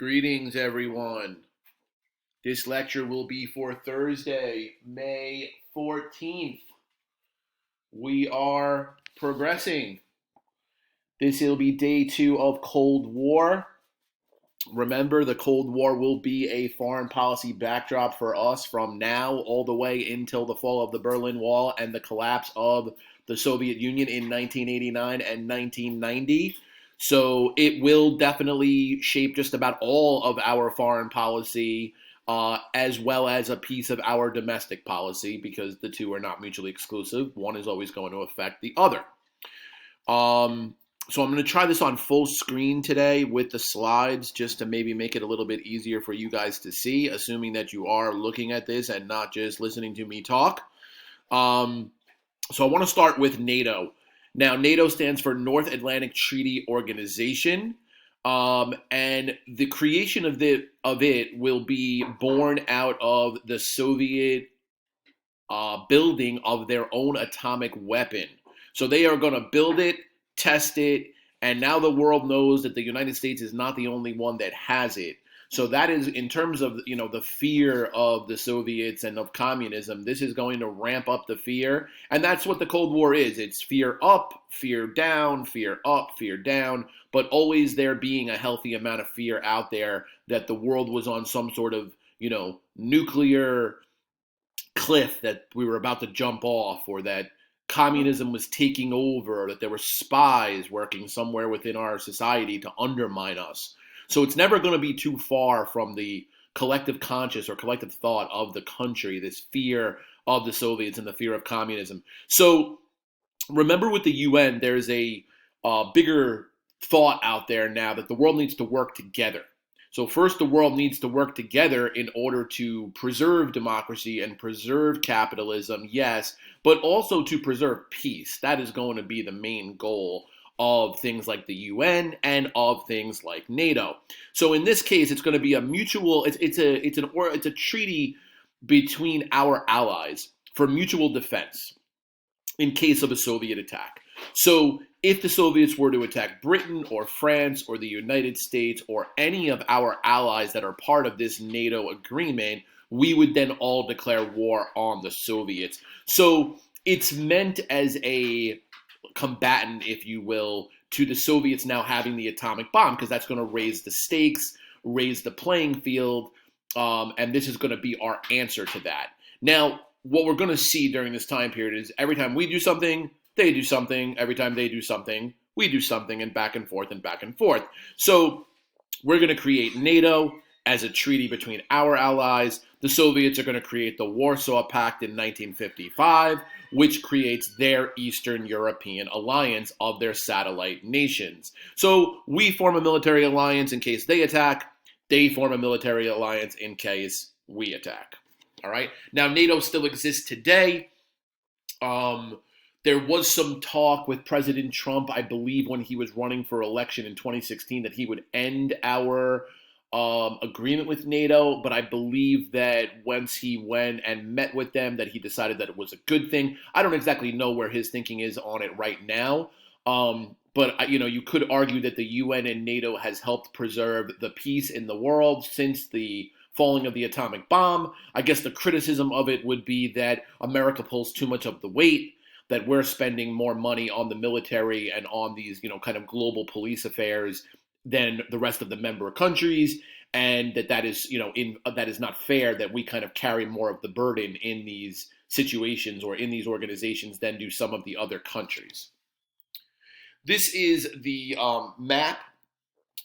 Greetings, everyone. This lecture will be for Thursday, May 14th. We are progressing. This will be day 2 of Cold War. Remember, the Cold War will be a foreign policy backdrop for us from now all the way until the fall of the Berlin Wall and the collapse of the Soviet Union in 1989 and 1990. So it will definitely shape just about all of our foreign policy, as well as a piece of our domestic policy, because the two are not mutually exclusive. One is always going to affect the other. So I'm going to try this on full screen today with the slides just to maybe make it a little bit easier for you guys to see, assuming that you are looking at this and not just listening to me talk. So I want to start with NATO. Now, NATO stands for North Atlantic Treaty Organization, and the creation of it will be born out of the Soviet building of their own atomic weapon. So they are going to build it, test it, and now the world knows that the United States is not the only one that has it. So that is, in terms of, the fear of the Soviets and of communism, this is going to ramp up the fear. And that's what the Cold War is. It's fear up, fear down, fear up, fear down, but always there being a healthy amount of fear out there that the world was on some sort of, nuclear cliff that we were about to jump off, or that communism was taking over, or that there were spies working somewhere within our society to undermine us. So it's never going to be too far from the collective conscious or collective thought of the country, this fear of the Soviets and the fear of communism. So remember, with the UN, there's a bigger thought out there now that the world needs to work together. So first, the world needs to work together in order to preserve democracy and preserve capitalism, yes, but also to preserve peace. That is going to be the main goal of things like the UN and of things like NATO. So in this case, it's going to be a mutual. It's a treaty between our allies for mutual defense in case of a Soviet attack. So if the Soviets were to attack Britain or France or the United States or any of our allies that are part of this NATO agreement, we would then all declare war on the Soviets. So it's meant as a combatant, if you will, to the Soviets now having the atomic bomb, because that's going to raise the stakes, raise the playing field, and this is going to be our answer to that. Now, what we're going to see during this time period is every time we do something, they do something. Every time they do something, we do something, and back and forth and back and forth. So we're going to create NATO as a treaty between our allies. The Soviets are going to create the Warsaw Pact in 1955, which creates their Eastern European alliance of their satellite nations. So we form a military alliance in case they attack. They form a military alliance in case we attack. All right. Now, NATO still exists today. There was some talk with President Trump, I believe, when he was running for election in 2016, that he would end our agreement with NATO. But I believe that once he went and met with them, that he decided that it was a good thing. I don't exactly know where his thinking is on it right now. But you could argue that the UN and NATO has helped preserve the peace in the world since the falling of the atomic bomb. I guess the criticism of it would be that America pulls too much of the weight, that we're spending more money on the military and on these, kind of global police affairs than the rest of the member countries, and that is, that is not fair, that we kind of carry more of the burden in these situations or in these organizations than do some of the other countries. This is the map,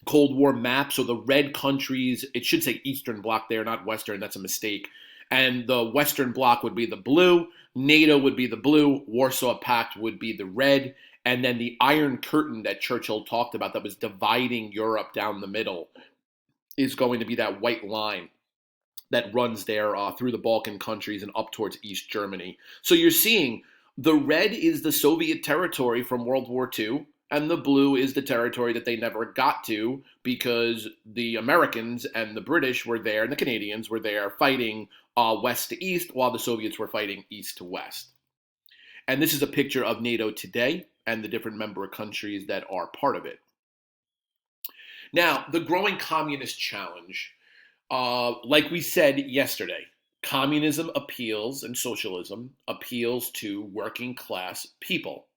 Cold War map. So the red countries, it should say Eastern Bloc there, not Western. That's a mistake. And the Western Bloc would be the blue. NATO would be the blue. Warsaw Pact would be the red. And then the Iron Curtain that Churchill talked about that was dividing Europe down the middle is going to be that white line that runs there through the Balkan countries and up towards East Germany. So you're seeing the red is the Soviet territory from World War II. And the blue is the territory that they never got to because the Americans and the British were there and the Canadians were there fighting west to east while the Soviets were fighting east to west. And this is a picture of NATO today and the different member countries that are part of it. Now, the growing communist challenge, like we said yesterday, communism appeals and socialism appeals to working class people,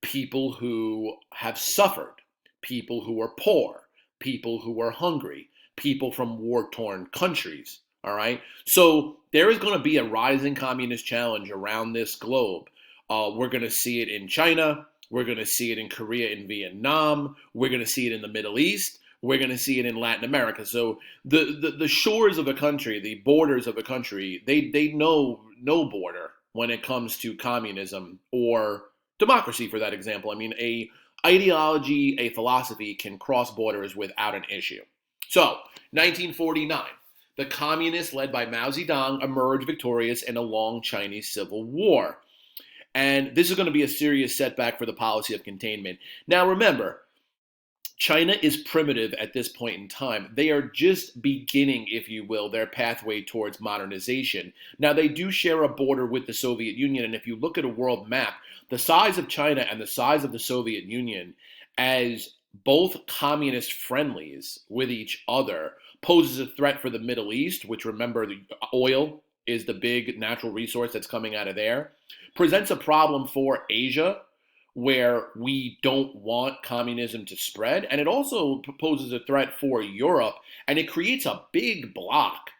people who have suffered, people who are poor, people who are hungry, people from war torn countries. All right. So there is going to be a rising communist challenge around this globe. We're going to see it in China. We're going to see it in Korea and Vietnam. We're going to see it in the Middle East. We're going to see it in Latin America. So the shores of a country, the borders of a country, they know no border when it comes to communism or democracy, for that example. I mean, a ideology, a philosophy can cross borders without an issue. So, 1949, the communists led by Mao Zedong emerged victorious in a long Chinese civil war. And this is going to be a serious setback for the policy of containment. Now, remember, China is primitive at this point in time. They are just beginning, if you will, their pathway towards modernization. Now, they do share a border with the Soviet Union, and if you look at a world map, the size of China and the size of the Soviet Union as both communist friendlies with each other poses a threat for the Middle East, which, remember, the oil is the big natural resource that's coming out of there, presents a problem for Asia, where we don't want communism to spread. And it also poses a threat for Europe, and it creates a big block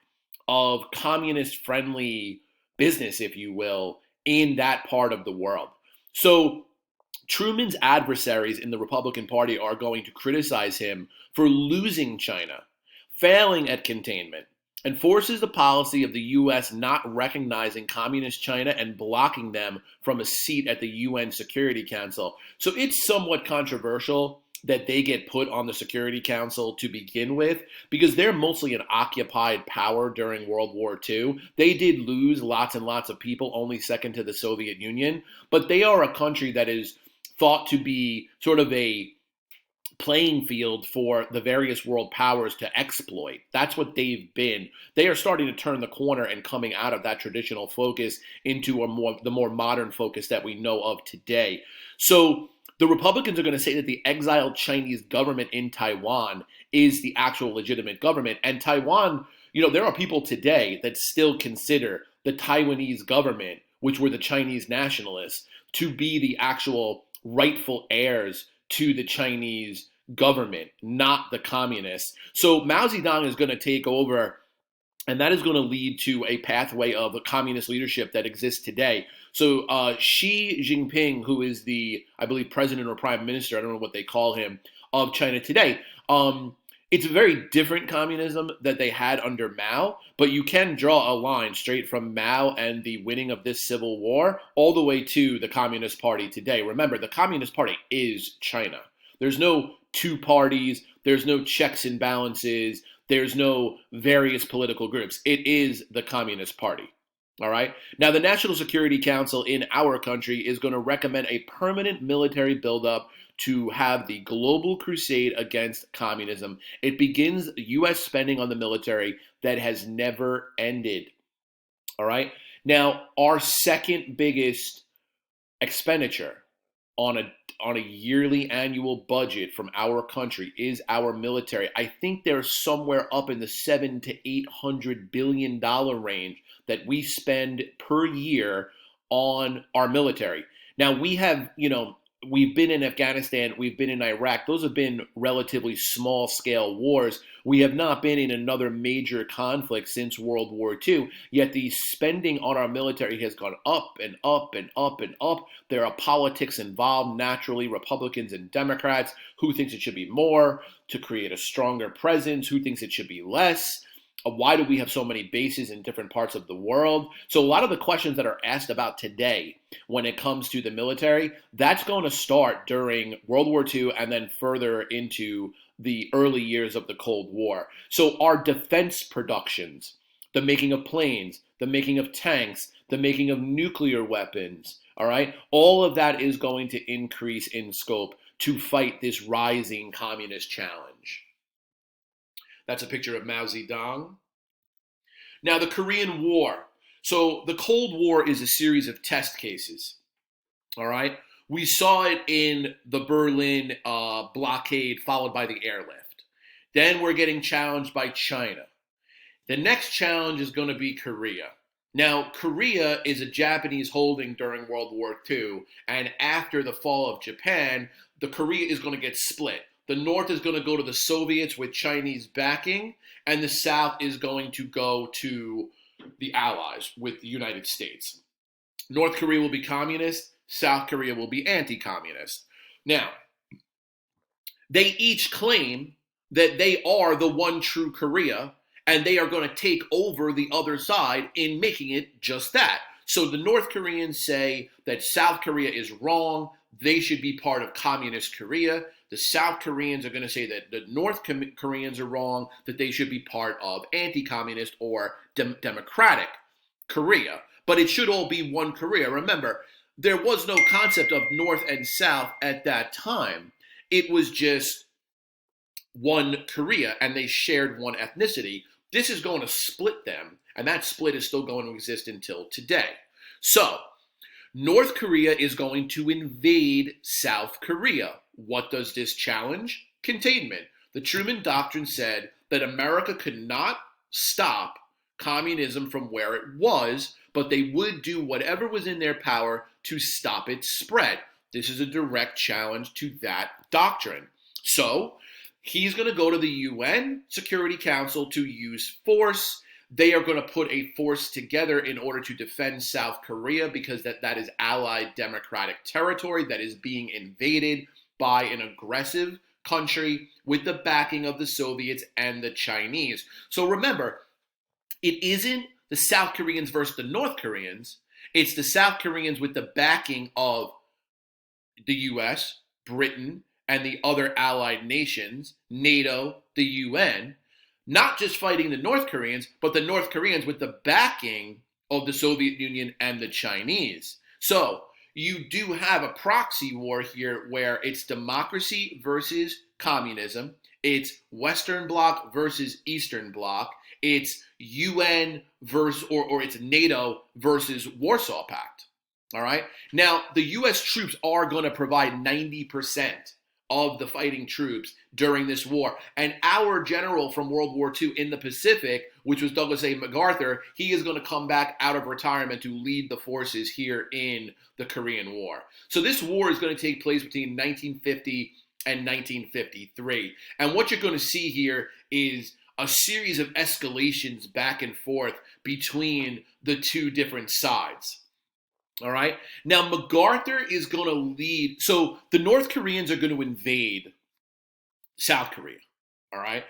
of communist-friendly business, if you will, in that part of the world. So Truman's adversaries in the Republican Party are going to criticize him for losing China, failing at containment, and forces the policy of the U.S. not recognizing communist China and blocking them from a seat at the UN Security Council. So it's somewhat controversial that they get put on the Security Council to begin with, because they're mostly an occupied power during World War II. They did lose lots and lots of people, only second to the Soviet Union, but they are a country that is thought to be sort of a playing field for the various world powers to exploit. That's what they've been. They are starting to turn the corner and coming out of that traditional focus into the more modern focus that we know of today. So the Republicans are going to say that the exiled Chinese government in Taiwan is the actual legitimate government. And Taiwan, there are people today that still consider the Taiwanese government, which were the Chinese nationalists, to be the actual rightful heirs to the Chinese government, not the communists. So Mao Zedong is going to take over, and that is going to lead to a pathway of a communist leadership that exists today. So Xi Jinping, who is the, I believe, president or prime minister, I don't know what they call him, of China today, it's a very different communism that they had under Mao, but you can draw a line straight from Mao and the winning of this civil war all the way to the Communist Party today. Remember, the Communist Party is China. There's no two parties. There's no checks and balances. There's no various political groups. It is the Communist Party. All right. Now, the National Security Council in our country is going to recommend a permanent military buildup to have the global crusade against communism. It begins U.S. spending on the military that has never ended. All right. Now, our second biggest expenditure on a yearly annual budget from our country is our military. I think they're somewhere up in the $700 to $800 billion range that we spend per year on our military. Now, we have, we've been in Afghanistan, we've been in Iraq. Those have been relatively small scale wars. We have not been in another major conflict since World War II, yet the spending on our military has gone up and up and up and up. There are politics involved, naturally, Republicans and Democrats. Who thinks it should be more to create a stronger presence? Who thinks it should be less? Why do we have so many bases in different parts of the world? So a lot of the questions that are asked about today when it comes to the military, that's going to start during World War II and then further into the early years of the Cold War. So our defense productions, the making of planes, the making of tanks, the making of nuclear weapons, all right, all of that is going to increase in scope to fight this rising communist challenge. That's a picture of Mao Zedong. Now, the Korean War. So the Cold War is a series of test cases. All right. We saw it in the Berlin blockade followed by the airlift. Then we're getting challenged by China. The next challenge is going to be Korea. Now, Korea is a Japanese holding during World War II, and after the fall of Japan, the Korea is going to get split. The North is going to go to the Soviets with Chinese backing, and the South is going to go to the Allies with the United States. North Korea will be communist, South Korea will be anti-communist. Now, they each claim that they are the one true Korea, and they are going to take over the other side in making it just that. So the North Koreans say that South Korea is wrong. They should be part of communist Korea. The South Koreans are going to say that the North Koreans are wrong, that they should be part of anti-communist or democratic Korea. But it should all be one Korea. Remember, there was no concept of North and South at that time. It was just one Korea, and they shared one ethnicity. This is going to split them, and that split is still going to exist until today. So, North Korea is going to invade South Korea. What does this challenge? Containment. The Truman Doctrine said that America could not stop communism from where it was, but they would do whatever was in their power to stop its spread. This is a direct challenge to that doctrine. So, he's going to go to the UN Security Council to use force. They are going to put a force together in order to defend South Korea because that is allied democratic territory that is being invaded by an aggressive country with the backing of the Soviets and the Chinese. So remember, it isn't the South Koreans versus the North Koreans. It's the South Koreans with the backing of the US, Britain, and the other allied nations, NATO, the UN, not just fighting the North Koreans, but the North Koreans with the backing of the Soviet Union and the Chinese. So you do have a proxy war here where it's democracy versus communism, it's Western Bloc versus Eastern Bloc, it's UN versus, or it's NATO versus Warsaw Pact. All right? Now, the U.S. troops are going to provide 90% of the fighting troops during this war. And our general from World War II in the Pacific, which was Douglas A. MacArthur, he is going to come back out of retirement to lead the forces here in the Korean War. So this war is going to take place between 1950 and 1953. And what you're going to see here is a series of escalations back and forth between the two different sides. All right. Now, MacArthur is going to lead. So the North Koreans are going to invade South Korea. All right.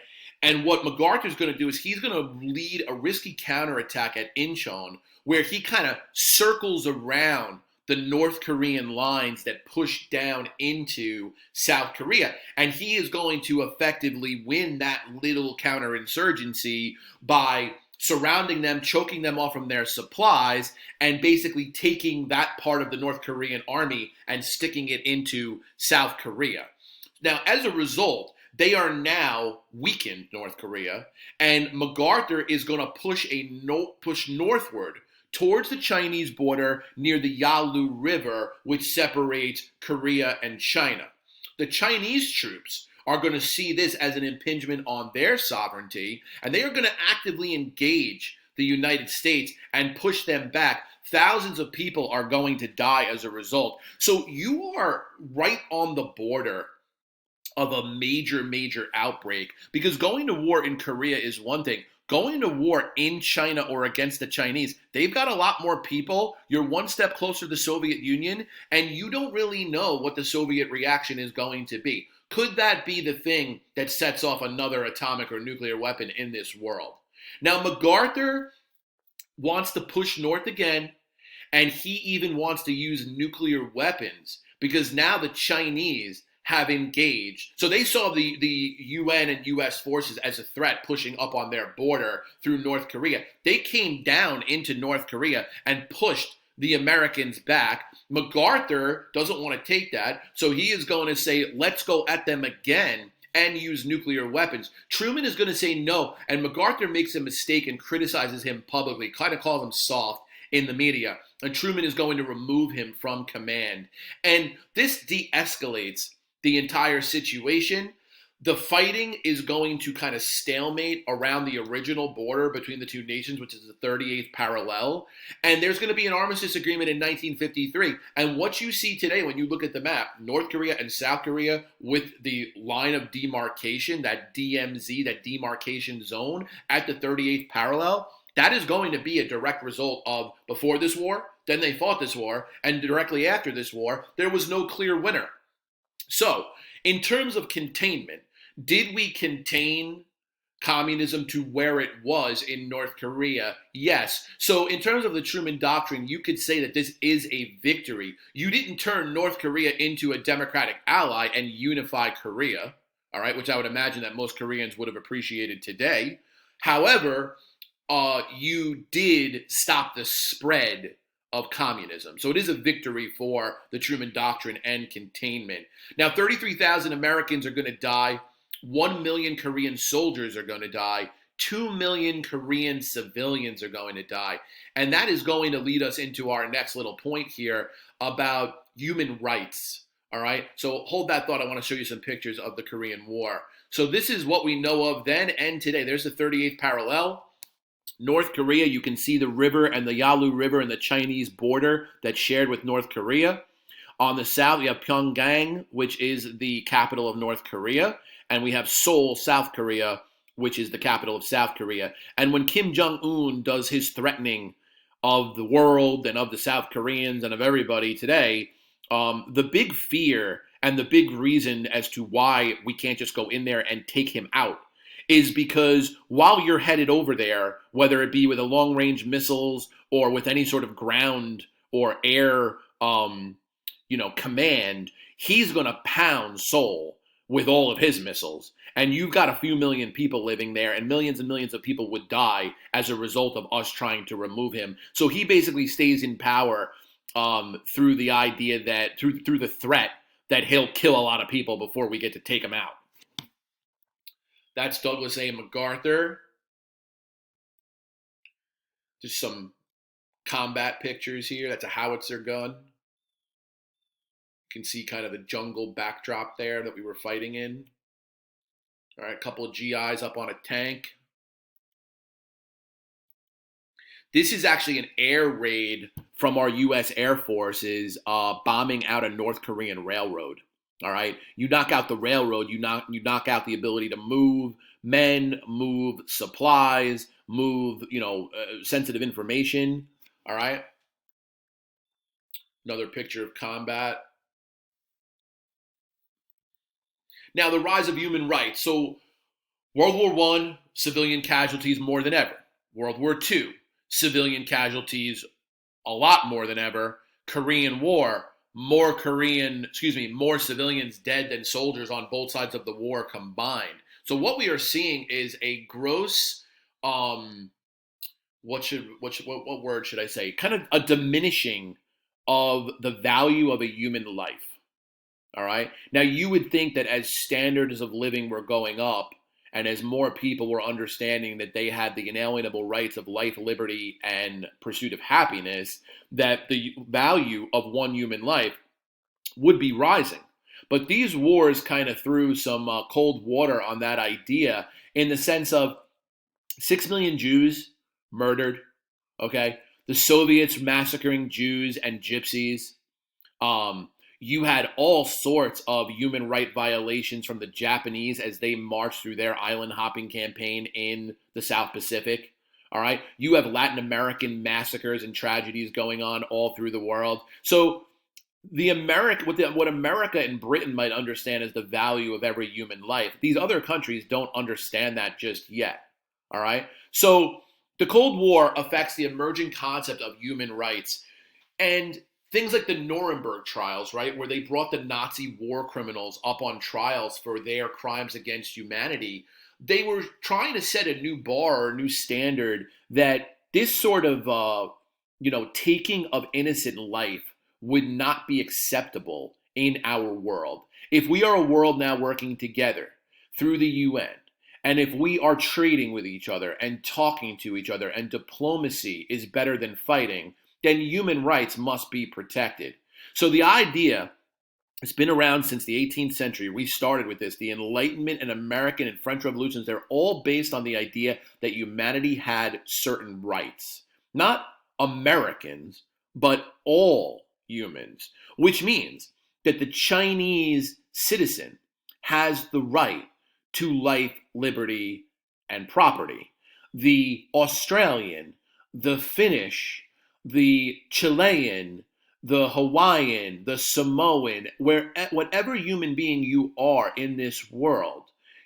And what MacArthur is going to do is he's going to lead a risky counterattack at Incheon, where he kind of circles around the North Korean lines that push down into South Korea. And he is going to effectively win that little counterinsurgency by surrounding them, choking them off from their supplies, and basically taking that part of the North Korean army and sticking it into South Korea. Now, as a result, they are now weakened, North Korea, and MacArthur is going to push northward towards the Chinese border near the Yalu River, which separates Korea and China. The Chinese troops are going to see this as an impingement on their sovereignty, and they are going to actively engage the United States and push them back. Thousands of people are going to die as a result. So you are right on the border of a major, major outbreak, because going to war in Korea is one thing. Going to war in China or against the Chinese, they've got a lot more people. You're one step closer to the Soviet Union, and you don't really know what the Soviet reaction is going to be. Could that be the thing that sets off another atomic or nuclear weapon in this world? Now, MacArthur wants to push north again, and he even wants to use nuclear weapons because now the Chinese have engaged. So they saw the UN and US forces as a threat pushing up on their border through North Korea. They came down into North Korea and pushed the Americans back. MacArthur doesn't want to take that, so he is going to say, let's go at them again and use nuclear weapons. Truman is going to say no, and MacArthur makes a mistake and criticizes him publicly, kind of calls him soft in the media, and Truman is going to remove him from command. And this de-escalates the entire situation. the fighting is going to kind of stalemate around the original border between the two nations, which is the 38th parallel. And there's going to be an armistice agreement in 1953. And what you see today when you look at the map, North Korea and South Korea with the line of demarcation, that DMZ, that demarcation zone at the 38th parallel, that is going to be a direct result of before this war, then they fought this war, and directly after this war, there was no clear winner. So, in terms of containment, did we contain communism to where it was in North Korea? Yes. So, in terms of the Truman Doctrine, you could say that this is a victory. You didn't turn North Korea into a democratic ally and unify Korea, all right, which I would imagine that most Koreans would have appreciated today. However, you did stop the spread of communism. So it is a victory for the Truman Doctrine and containment. Now, 33,000 Americans are going to die. 1 million Korean soldiers are going to die. 2 million Korean civilians are going to die. And that is going to lead us into our next little point here about human rights. All right. So hold that thought. I want to show you some pictures of the Korean War. So this is what we know of then and today. There's the 38th parallel. North Korea, you can see the river and the Yalu River and the Chinese border that's shared with North Korea. On the south, you have Pyongyang, which is the capital of North Korea. And we have Seoul, South Korea, which is the capital of South Korea. And when Kim Jong-un does his threatening of the world and of the South Koreans and of everybody today, the big fear and the big reason as to why we can't just go in there and take him out is because while you're headed over there, whether it be with a long-range missiles or with any sort of ground or air, command, he's going to pound Seoul with all of his missiles. And you've got a few million people living there, and millions of people would die as a result of us trying to remove him. So he basically stays in power through the idea that, through the threat that he'll kill a lot of people before we get to take him out. That's Douglas A. MacArthur. Just some combat pictures here. That's a howitzer gun. You can see kind of the jungle backdrop there that we were fighting in. All right, a couple of GIs up on a tank. This is actually an air raid from our U.S. Air Forces bombing out a North Korean railroad. All right, you knock out the railroad, you knock out the ability to move men, move supplies, move sensitive information. All right, another picture of combat. Now the rise of human rights. So World War I, civilian casualties more than ever. World War II, civilian casualties a lot more than ever. Korean War. More civilians dead than soldiers on both sides of the war combined. So what we are seeing is a gross, what word should I say? Kind of a diminishing of the value of a human life. All right. Now you would think that as standards of living were going up, and as more people were understanding that they had the inalienable rights of life, liberty, and pursuit of happiness, that the value of one human life would be rising. But these wars kind of threw some cold water on that idea in the sense of 6 million Jews murdered, okay? The Soviets massacring Jews and gypsies. You had all sorts of human rights violations from the Japanese as they marched through their island hopping campaign in the South Pacific. All right. You have Latin American massacres and tragedies going on all through the world. So what America and Britain might understand as the value of every human life, these other countries don't understand that just yet. All right. So the Cold War affects the emerging concept of human rights. And things like the Nuremberg trials, right, where they brought the Nazi war criminals up on trials for their crimes against humanity, they were trying to set a new bar or a new standard that this sort of, taking of innocent life would not be acceptable in our world. If we are a world now working together through the UN, and if we are trading with each other and talking to each other, and diplomacy is better than fighting, then human rights must be protected. So the idea It's been around since the 18th century. We started with this. The Enlightenment and American and French revolutions, they're all based on the idea that humanity had certain rights. Not Americans, but all humans, which means that the Chinese citizen has the right to life, liberty, and property. The Australian, the Finnish, the Chilean, the Hawaiian, the Samoan, whatever human being you are in this world,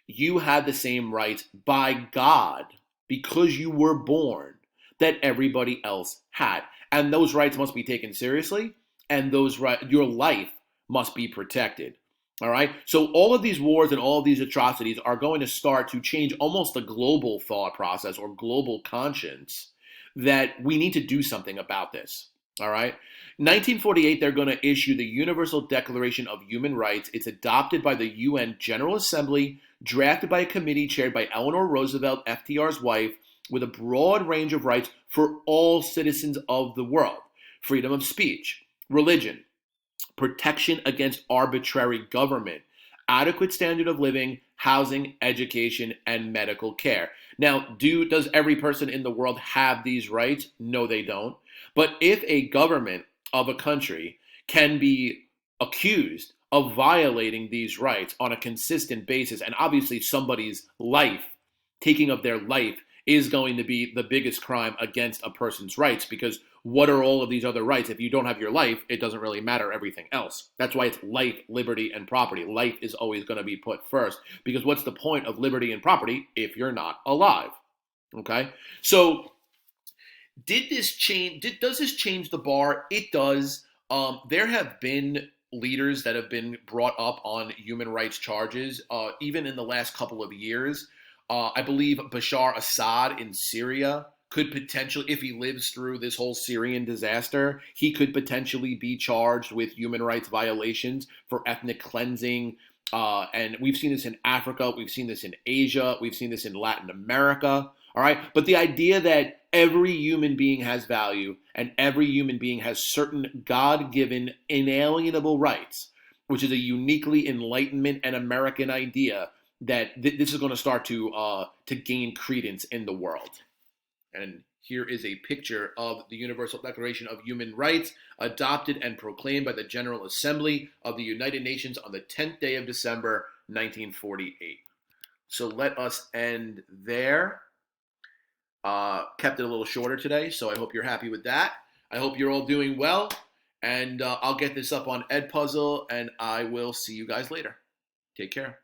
you have the same rights by God because you were born that everybody else had. And those rights must be taken seriously, and your life must be protected. All right. So all of these wars and all of these atrocities are going to start to change almost the global thought process or global conscience that we need to do something about this. All right. 1948, they're going to issue the Universal Declaration of Human Rights. It's adopted by the UN General Assembly, drafted by a committee chaired by Eleanor Roosevelt, FDR's wife, with a broad range of rights for all citizens of the world. Freedom of speech, religion, protection against arbitrary government, adequate standard of living, housing, education, and medical care. Now, does every person in the world have these rights? No, they don't. But if a government of a country can be accused of violating these rights on a consistent basis, and obviously somebody's life, taking of their life, is going to be the biggest crime against a person's rights, because what are all of these other rights? If you don't have your life, it doesn't really matter everything else. That's why it's life, liberty, and property. Life is always going to be put first, because what's the point of liberty and property if you're not alive? Okay? So does this change the bar? It does. There have been leaders that have been brought up on human rights charges, even in the last couple of years. I believe Bashar Assad in Syria could potentially, if he lives through this whole Syrian disaster, he could potentially be charged with human rights violations for ethnic cleansing. And we've seen this in Africa. We've seen this in Asia. We've seen this in Latin America. All right. But the idea that every human being has value and every human being has certain God-given inalienable rights, which is a uniquely Enlightenment and American idea, that this is going to start to gain credence in the world. And here is a picture of the Universal Declaration of Human Rights, adopted and proclaimed by the General Assembly of the United Nations on the 10th day of December, 1948. So let us end there. Kept it a little shorter today, so I hope you're happy with that. I hope you're all doing well, and I'll get this up on Edpuzzle, and I will see you guys later. Take care.